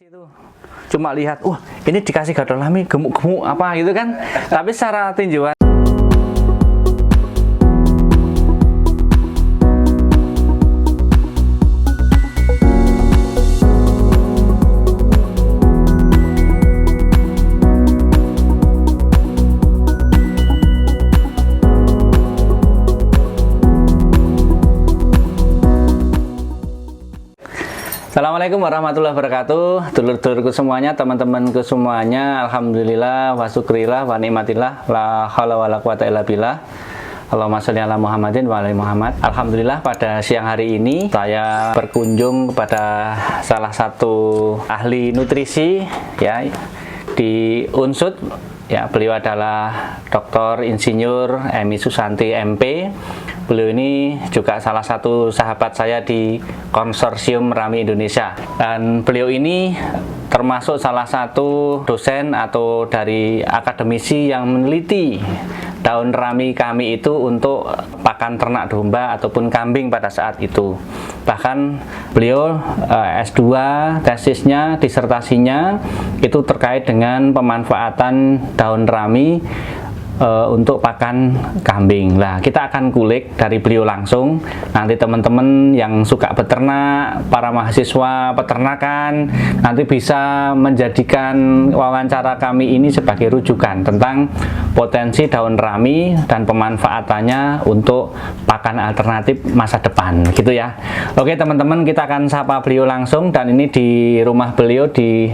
itu cuma lihat, wah ini dikasih gadol lami gemuk-gemuk apa gitu kan, tapi secara tinjauan Assalamualaikum warahmatullahi wabarakatuh. Dulur-dulurku semuanya, teman-temanku semuanya, alhamdulillah wa syukrillah wa nikmatillah la haula wala quwata illa billah. Allahumma sholli ala Muhammadin wa ala Muhammad. Alhamdulillah pada siang hari ini saya berkunjung kepada salah satu ahli nutrisi ya di Unsud. Ya, beliau adalah Dr. Insinyur Emi Susanti MP. Beliau ini juga salah satu sahabat saya di Konsorsium Rami Indonesia. Dan beliau ini termasuk salah satu dosen atau dari akademisi yang meneliti daun rami kami itu untuk pakan ternak domba ataupun kambing pada saat itu. Bahkan beliau S2 tesisnya, disertasinya itu terkait dengan pemanfaatan daun rami untuk pakan kambing. Nah, kita akan kulik dari beliau langsung. Nanti teman-teman yang suka beternak, para mahasiswa peternakan, nanti bisa menjadikan wawancara kami ini sebagai rujukan tentang potensi daun rami dan pemanfaatannya untuk pakan alternatif masa depan, gitu ya. Oke teman-teman, kita akan sapa beliau langsung, dan ini di rumah beliau di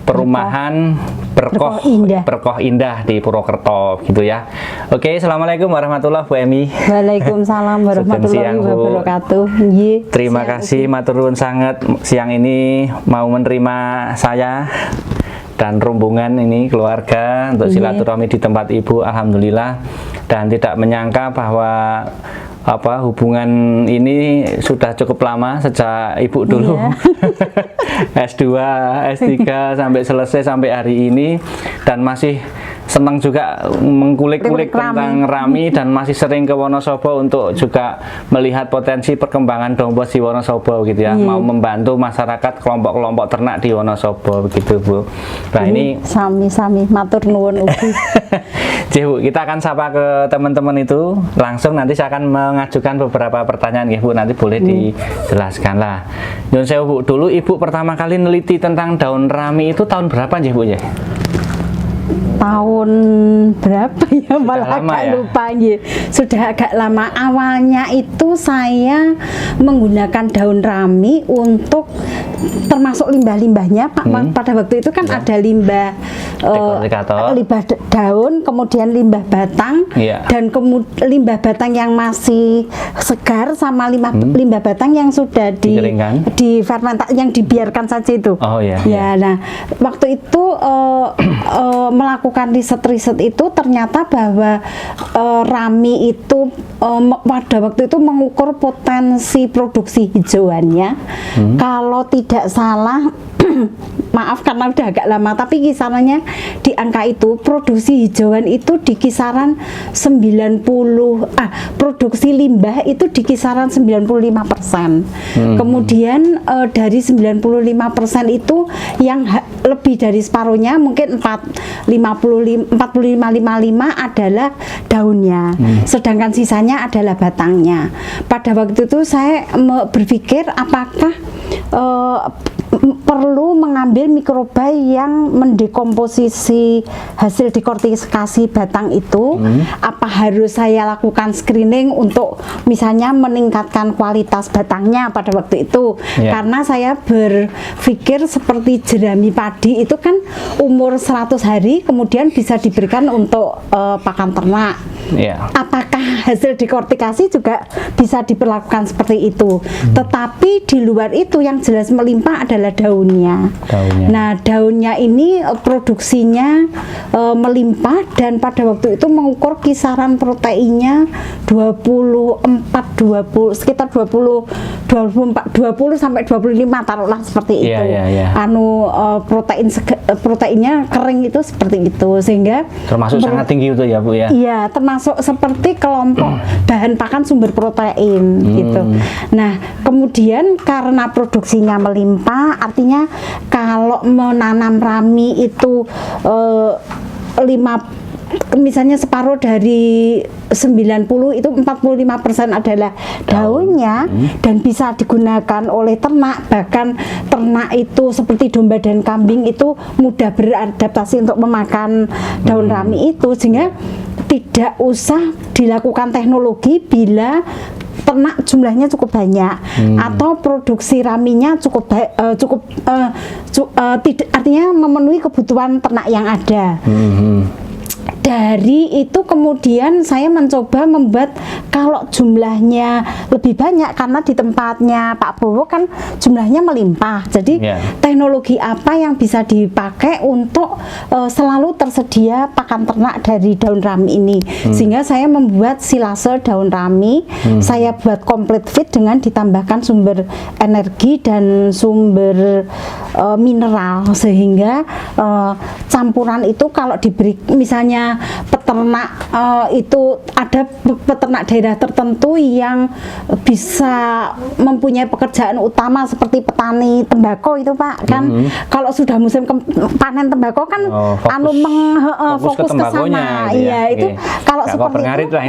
perumahan Berkoh Indah di Purwokerto gitu ya. Oke, assalamualaikum warahmatullahi wabarakatuh, Bu Emi. Waalaikumsalam warahmatullahi wabarakatuh. Terima kasih matur nuwun sangat siang ini mau menerima saya dan rombongan ini keluarga untuk silaturahmi di tempat Ibu. Alhamdulillah, dan tidak menyangka bahwa hubungan ini sudah cukup lama sejak Ibu dulu S2, S3 sampai selesai sampai hari ini, dan masih senang juga mengkulik-kulik tentang rami, dan masih sering ke Wonosobo untuk juga melihat potensi perkembangan domba di Wonosobo gitu ya. Mau membantu masyarakat kelompok-kelompok ternak di Wonosobo begitu, Bu. Nah, ini sami-sami matur nuwun ugi. Bu, kita akan sapa ke teman-teman itu langsung. Nanti saya akan mengajukan beberapa pertanyaan ya, Bu. Nanti boleh dijelaskan lah. Nyun sewu, Bu, dulu Ibu pertama kali neliti tentang daun rami itu tahun berapa ya, Bu ya? Tahun berapa ya, malah agak lupa ya. Sudah agak lama. Awalnya itu saya menggunakan daun rami untuk termasuk limbah-limbahnya, Pak. Pada waktu itu kan ada limbah limbah daun, kemudian limbah batang, dan limbah batang yang masih segar sama limbah batang yang sudah di fermentasi, yang dibiarkan saja itu. Nah, waktu itu melakukan riset itu ternyata bahwa rami itu pada waktu itu mengukur potensi produksi hijauannya. Kalau tidak salah maaf karena udah agak lama, tapi kisarannya di angka itu, produksi hijauan itu di kisaran 90, produksi limbah itu di kisaran 95%. Kemudian dari 95% itu yang lebih dari separuhnya, mungkin 45-55 adalah daunnya, sedangkan sisanya adalah batangnya. Pada waktu itu saya berpikir apakah perlu mengambil mikroba yang mendekomposisi hasil dekortikasi batang itu. Apa harus saya lakukan screening untuk misalnya meningkatkan kualitas batangnya pada waktu itu? Karena saya berpikir seperti jerami padi itu kan umur 100 hari kemudian bisa diberikan untuk pakan ternak. Apakah hasil dekortikasi juga bisa diperlakukan seperti itu? Tetapi di luar itu yang jelas melimpah adalah daunnya. Nah, daunnya ini produksinya melimpah, dan pada waktu itu mengukur kisaran proteinnya sekitar 20 sampai 25, taruhlah seperti itu. Proteinnya kering itu seperti itu, sehingga termasuk sangat tinggi itu ya, Bu ya. Iya, termasuk seperti kelompok untuk bahan pakan sumber protein gitu. Nah, kemudian karena produksinya melimpah, artinya kalau menanam rami itu misalnya separuh dari 90 itu 45% adalah daunnya dan bisa digunakan oleh ternak, bahkan ternak itu seperti domba dan kambing itu mudah beradaptasi untuk memakan daun rami itu, sehingga tidak usah dilakukan teknologi bila ternak jumlahnya cukup banyak atau produksi raminya artinya memenuhi kebutuhan ternak yang ada. Dari itu kemudian saya mencoba membuat kalau jumlahnya lebih banyak, karena di tempatnya Pak Bowo kan jumlahnya melimpah, jadi teknologi apa yang bisa dipakai untuk selalu tersedia pakan ternak dari daun rami ini, sehingga saya membuat silase daun rami, saya buat complete feed dengan ditambahkan sumber energi dan sumber mineral, sehingga campuran itu kalau diberi misalnya peternak itu ada peternak daerah tertentu yang bisa mempunyai pekerjaan utama seperti petani tembakau itu Pak, kan kalau sudah musim panen tembakau kan fokus ke sana, itu kalau seperti itu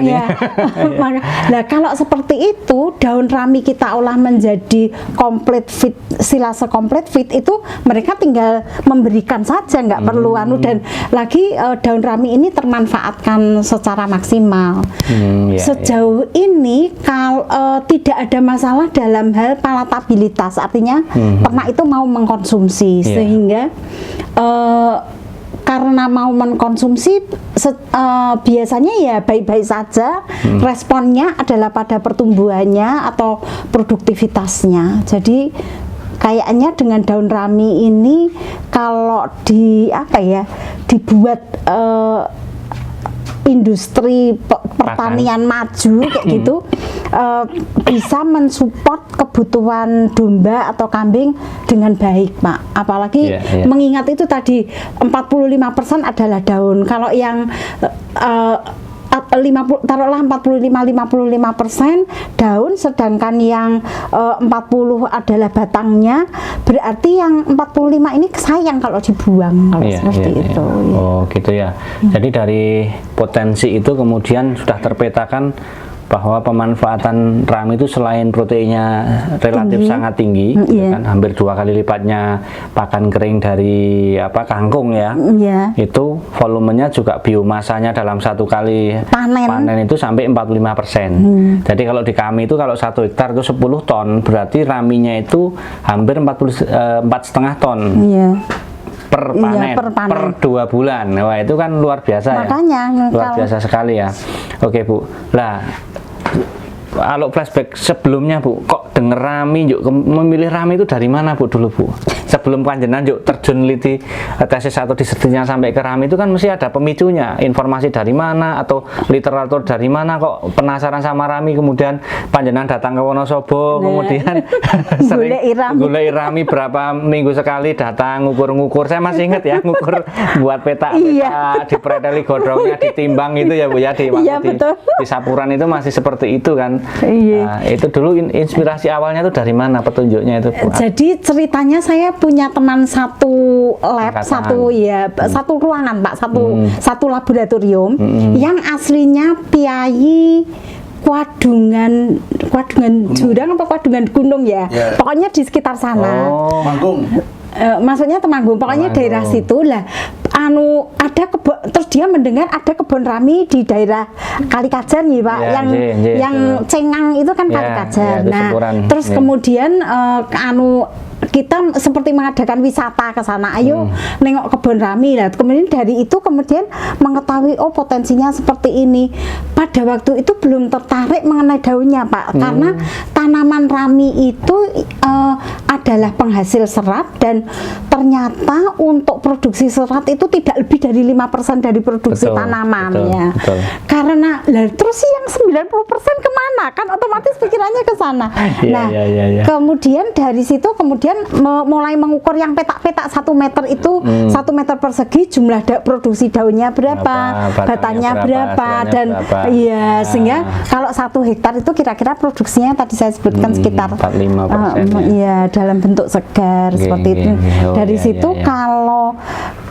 nah kalau seperti itu daun rami kita olah menjadi complete feed, silase complete feed itu mereka tinggal memberikan saja, nggak perlu dan lagi daun rami ini termanfaatkan secara maksimal. Sejauh ini kalau tidak ada masalah dalam hal palatabilitas, artinya ternak itu mau mengkonsumsi, sehingga karena mau mengkonsumsi biasanya ya baik-baik saja, responnya adalah pada pertumbuhannya atau produktivitasnya. Jadi kayaknya dengan daun rami ini kalau dibuat industri pertanian maju kayak gitu, bisa mensupport kebutuhan domba atau kambing dengan baik Pak. Apalagi mengingat itu tadi 45% adalah daun. Kalau yang 45-55% daun, sedangkan yang 40 adalah batangnya, berarti yang 45 ini sayang kalau dibuang, kalau seperti itu. Oh gitu ya. Jadi dari potensi itu kemudian sudah terpetakan bahwa pemanfaatan rami itu selain proteinnya relatif sangat tinggi, kan, hampir 2 kali lipatnya pakan kering dari kangkung ya. Itu volumenya juga biomasanya dalam 1 kali panen itu sampai 45%. Jadi kalau di kami itu kalau 1 hektar itu 10 ton, berarti raminya itu hampir 4,5 ton. Per panen, per 2 bulan. Wah itu kan luar biasa. Makanya, luar biasa sekali ya. Oke Bu, lah kalau flashback sebelumnya Bu, kok denger rami memilih rami itu dari mana Bu dulu Bu? Sebelum panjenengan terjun neliti tesis atau disertasinya sampai ke rami itu kan mesti ada pemicunya, informasi dari mana atau literatur dari mana, kok penasaran sama rami kemudian panjenengan datang ke Wonosobo, kemudian sering gulai rami berapa minggu sekali datang ngukur-ngukur. Saya masih ingat ya, ngukur buat peta dipreteli godongnya, ditimbang itu ya Bu ya, di Sapuran itu masih seperti itu kan. Nah, itu dulu inspirasi awalnya itu dari mana, petunjuknya itu Bu? Jadi ceritanya saya punya teman satu lab, satu ruangan Pak, satu laboratorium yang aslinya Piai Kwadungan Jurang apa Kwadungan Gunung ya, pokoknya di sekitar sana. Temanggung. Maksudnya Temanggung, pokoknya daerah situ lah. Ada kebun, terus dia mendengar ada kebun rami di daerah Kalikajar nih Pak, yang Cengang itu kan Kalikajar. Nah, terus kemudian kita seperti mengadakan wisata ke sana, ayo nengok kebun rami lah. Kemudian dari itu kemudian mengetahui potensinya seperti ini. Pada waktu itu belum tertarik mengenai daunnya Pak, karena tanaman rami itu adalah penghasil serat, dan ternyata untuk produksi serat itu tidak lebih dari 5% dari produksi tanaman ya. Karena terus yang 90% kemana? Kan otomatis pikirannya ke sana. Kemudian dari situ kemudian mulai mengukur yang petak-petak 1 meter itu 1 meter persegi, jumlah produksi daunnya berapa, batangnya berapa, dan iya, sehingga kalau 1 hektar itu kira-kira produksinya tadi saya sebutkan sekitar 45%. Iya, dalam bentuk segar seperti itu. Dari situ kalau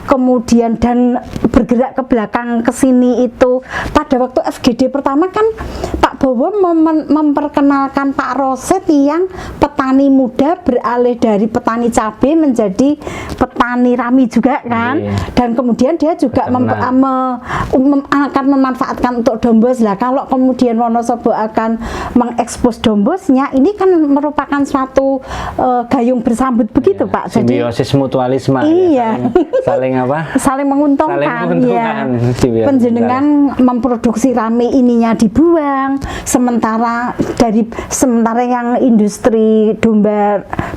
kemudian dan bergerak ke belakang ke sini itu pada waktu FGD pertama kan Pak Bowo memperkenalkan Pak Roset yang petani muda beralih dari petani cabai menjadi petani rami juga kan, dan kemudian dia juga akan memanfaatkan untuk dombos. Lah kalau kemudian Wonosobo akan mengekspos dombosnya, ini kan merupakan suatu gayung bersambut begitu Pak. Jadi simbiosis mutualisme. Iya. Saling menguntungkan, ya. Penjenengan memproduksi rame ininya dibuang, sementara yang industri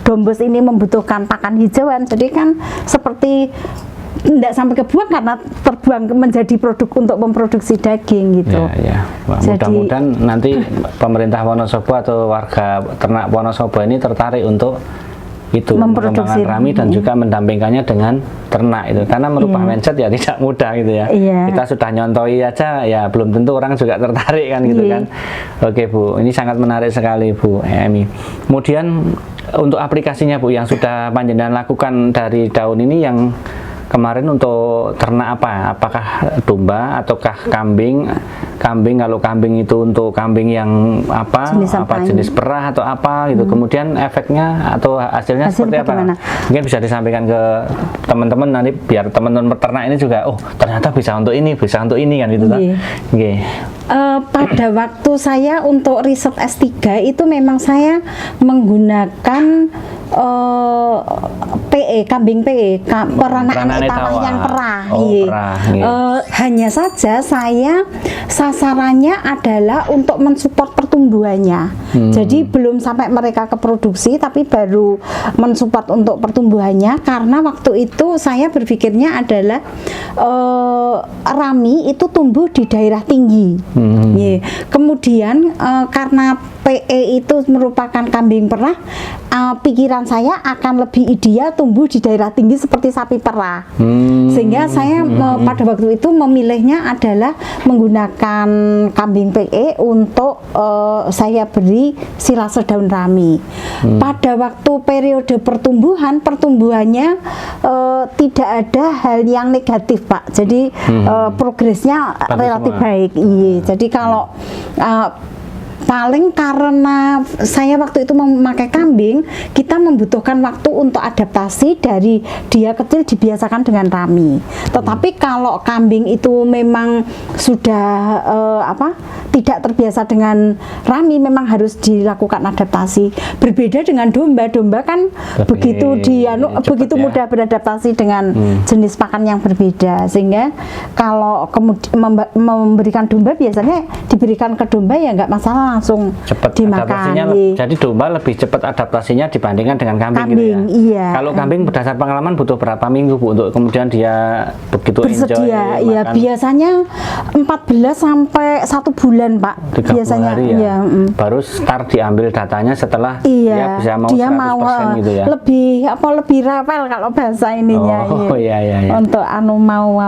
dombos ini membutuhkan pakan hijauan, jadi kan seperti tidak sampai kebuang karena terbuang menjadi produk untuk memproduksi daging gitu. Mudah-mudahan nanti pemerintah Wonosobo atau warga ternak Wonosobo ini tertarik untuk mengembangkan rami dan juga mendampingkannya dengan ternak itu, karena merubah mindset ya tidak mudah gitu ya. Kita sudah nyontoi aja ya belum tentu orang juga tertarik kan gitu kan. Oke Bu, ini sangat menarik sekali Bu Emi. Kemudian untuk aplikasinya Bu yang sudah panjenengan lakukan dari daun ini, yang kemarin untuk ternak apa? Apakah domba ataukah kambing? Kalau kambing itu untuk kambing yang jenis perah atau apa gitu. Kemudian efeknya atau hasilnya seperti apa? Mungkin bisa disampaikan ke teman-teman nanti biar teman-teman peternak ini juga ternyata bisa untuk ini kan gitu kan. Pada waktu saya untuk riset S3 itu memang saya menggunakan kambing PE, peranaan tanah yang perah. Hanya saja saya sasarannya adalah untuk mensupport pertumbuhannya. Jadi belum sampai mereka ke produksi, tapi baru mensupport untuk pertumbuhannya, karena waktu itu saya berpikirnya adalah rami itu tumbuh di daerah tinggi. Kemudian karena PE itu merupakan kambing perah, pikiran saya akan lebih ideal tumbuh di daerah tinggi seperti sapi perah. Sehingga saya pada waktu itu memilihnya adalah menggunakan kambing PE untuk saya beri silase daun rami. Pada waktu periode pertumbuhannya tidak ada hal yang negatif Pak. Jadi progresnya relatif baik. Jadi kalau paling karena saya waktu itu memakai kambing, kita membutuhkan waktu untuk adaptasi dari dia kecil dibiasakan dengan rami. Tetapi kalau kambing itu memang sudah tidak terbiasa dengan rami, memang harus dilakukan adaptasi. Berbeda dengan domba kan begitu mudah beradaptasi dengan jenis pakan yang berbeda, sehingga kalau memberikan domba biasanya diberikan ke domba ya nggak masalah, langsung cepat dimakan. Jadi domba lebih cepat adaptasinya dibandingkan dengan kambing gitu ya. Iya. Kalau kambing berdasar pengalaman butuh berapa minggu Bu untuk kemudian dia begitu bersedia? Iya, biasanya 14 sampai 1 bulan Pak. Biasanya hari ya. Baru start diambil datanya setelah dia bisa mau 100% gitu ya. Lebih rewel kalau bahasa ininya. Untuk mau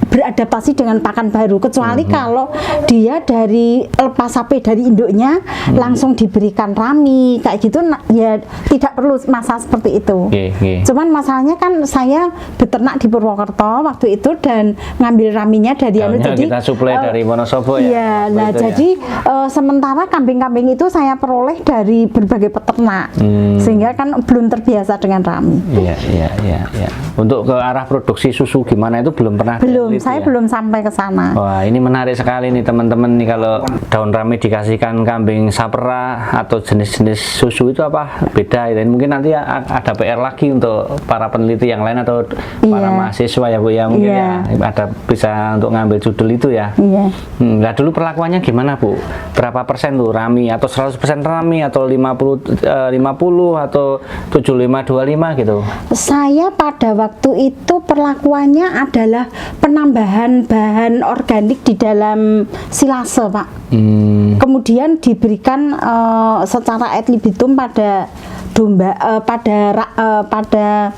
beradaptasi dengan pakan baru, kecuali kalau dia lepas sapi dari induknya langsung diberikan rami kayak gitu, ya tidak perlu masa seperti itu. Cuman masalahnya kan saya beternak di Purwokerto waktu itu dan ngambil raminya dari jadi kita suplai dari Wonosobo ya. Jadi sementara kambing-kambing itu saya peroleh dari berbagai peternak, sehingga kan belum terbiasa dengan rami. Untuk ke arah produksi susu gimana itu belum pernah. Saya belum sampai ke sana. Wah, ini menarik sekali nih teman-teman nih, kalau daun rami dikasihkan kambing sapera atau jenis-jenis susu itu apa beda dan mungkin nanti ada PR lagi untuk para peneliti yang lain atau para mahasiswa ya Bu ya, mungkin ya ada bisa untuk ngambil judul itu ya. Nah dulu perlakuannya gimana Bu? Berapa persen tuh rami, atau 100% rami, atau 50 atau 75-25 gitu? Saya pada waktu itu perlakuannya adalah penambahan bahan bahan organik di dalam silase, Pak. Kemudian diberikan secara ad libitum pada domba, pada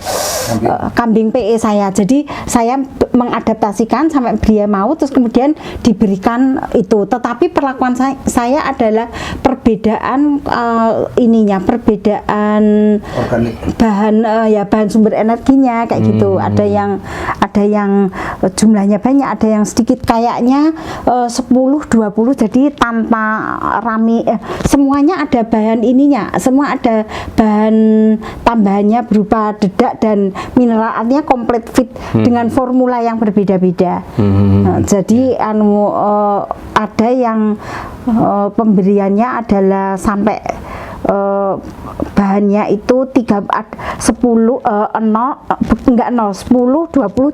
kambing PE saya. Jadi saya mengadaptasikan sampai dia mau, terus kemudian diberikan itu. Tetapi perlakuan saya adalah perbedaan perbedaan organik, bahan bahan sumber energinya kayak gitu. Ada yang jumlahnya banyak, ada yang sedikit, kayaknya 10-20, jadi tanpa rami, semuanya ada bahan ininya, semua ada bahan tambahannya berupa dedak dan mineral, artinya komplit fit dengan formula yang berbeda-beda. Nah, jadi ada yang pemberiannya adalah sampai bahannya itu 10, 20,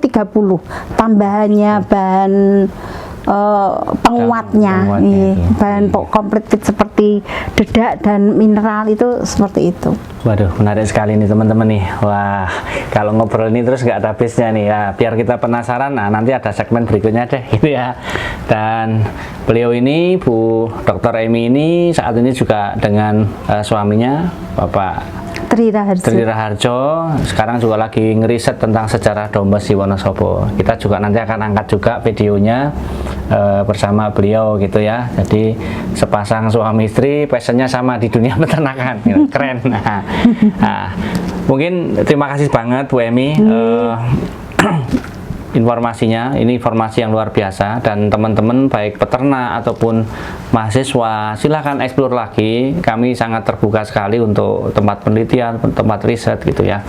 30 tambahannya bahan penguatnya, bahan komplit fit seperti dedak dan mineral itu seperti itu. Waduh, menarik sekali nih teman-teman nih. Wah, kalau ngobrol ini terus nggak ada habisnya nih ya. Biar kita penasaran, nah nanti ada segmen berikutnya deh gitu ya. Dan beliau ini, Bu Dr. Emi ini saat ini juga dengan suaminya Bapak Tri Raharjo, sekarang juga lagi ngeriset tentang sejarah domba si Wonosobo. Kita juga nanti akan angkat juga videonya bersama beliau gitu ya. Jadi sepasang suami istri, passionnya sama di dunia peternakan, keren. Nah, mungkin terima kasih banget Bu Emi. Informasinya, ini informasi yang luar biasa, dan teman-teman baik peternak ataupun mahasiswa silahkan eksplor lagi. Kami sangat terbuka sekali untuk tempat penelitian, tempat riset gitu ya,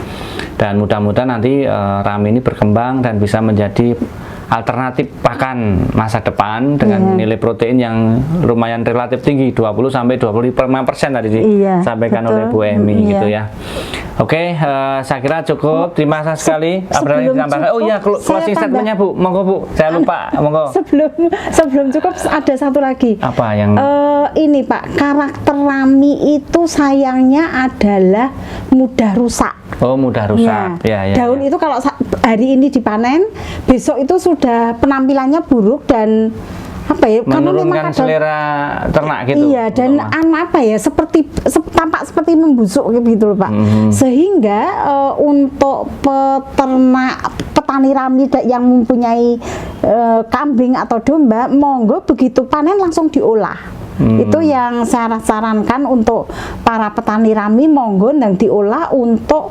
dan mudah-mudahan nanti Rami ini berkembang dan bisa menjadi alternatif pakan masa depan dengan nilai protein yang lumayan relatif tinggi, 20-25% tadi disampaikan oleh Bu Emi gitu ya. Oke, saya kira cukup. Terima kasih sekali. Oh iya, closing statementnya Bu, monggo Bu, saya lupa, monggo. Sebelum cukup ada satu lagi. Apa yang? Ini Pak, karakter Rami itu sayangnya adalah mudah rusak. Oh, mudah rusak. Ya. Daun itu kalau hari ini dipanen, besok itu sudah penampilannya buruk dan menurunkan selera ternak gitu. Iya, dan tampak seperti membusuk gitu loh Pak. Sehingga untuk petani Rami yang mempunyai kambing atau domba, monggo begitu panen langsung diolah. Itu yang saya sarankan untuk para petani Rami, monggo dan diolah untuk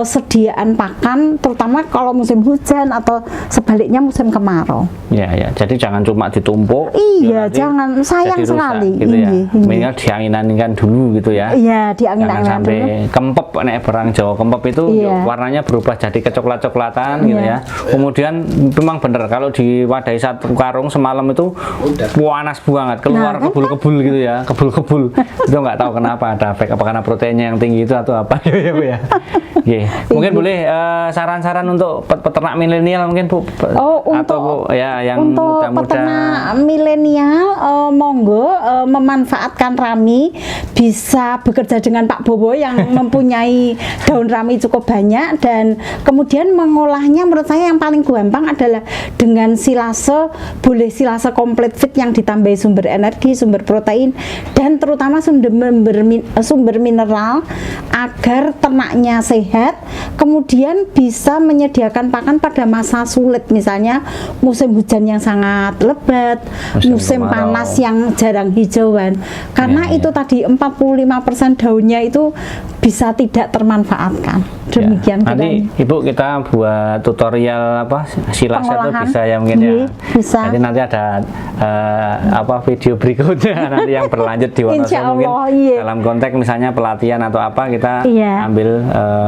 sediaan pakan, terutama kalau musim hujan atau sebaliknya musim kemarau. Ya, jadi jangan cuma ditumpuk. Iya, jangan, sayang sekali. Gitu ya. Minimal diangin-anginkan dulu gitu ya. Iya, diangin-anginkan dulu. Kempep, barang Jawa kempep itu warnanya berubah jadi kecoklat-coklatan gitu ya. Kemudian memang bener kalau diwadahi satu karung semalam itu panas banget, keluar kebul-kebul gitu ya, kebul-kebul. Itu nggak tahu kenapa, ada efek apa karena proteinnya yang tinggi itu atau apa ya Bu ya. Mungkin boleh saran-saran untuk peternak milenial mungkin Bu. Atau yang untuk peternak milenial, monggo memanfaatkan Rami, bisa bekerja dengan Pak Bowo yang mempunyai daun Rami cukup banyak, dan kemudian mengolahnya menurut saya yang paling gampang adalah dengan silase. Boleh silase komplit fit yang ditambahi sumber energi, sumber protein, dan terutama sumber mineral agar ternaknya sehat, kemudian bisa menyediakan pakan pada masa sulit, misalnya musim hujan yang sangat lebat, musim panas yang jarang hijauan, karena itu tadi 45% daunnya itu bisa tidak termanfaatkan. Demikian nanti Ibu kita buat tutorial silase itu bisa ya mungkin ya. Bisa. Jadi nanti ada video berikutnya nanti yang berlanjut di Wonosobo, mungkin dalam konteks misalnya pelatihan atau apa, kita ambil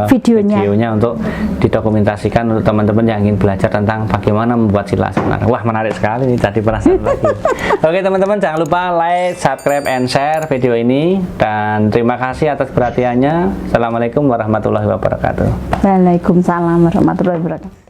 videonya untuk didokumentasikan untuk teman-teman yang ingin belajar tentang bagaimana membuat silase. Wah, menarik sekali nih, tadi penasaran lagi. Oke teman-teman, jangan lupa like, subscribe, and share video ini, dan terima kasih atas perhatiannya. Assalamualaikum warahmatullahi wabarakatuh. Waalaikumsalam warahmatullahi wabarakatuh.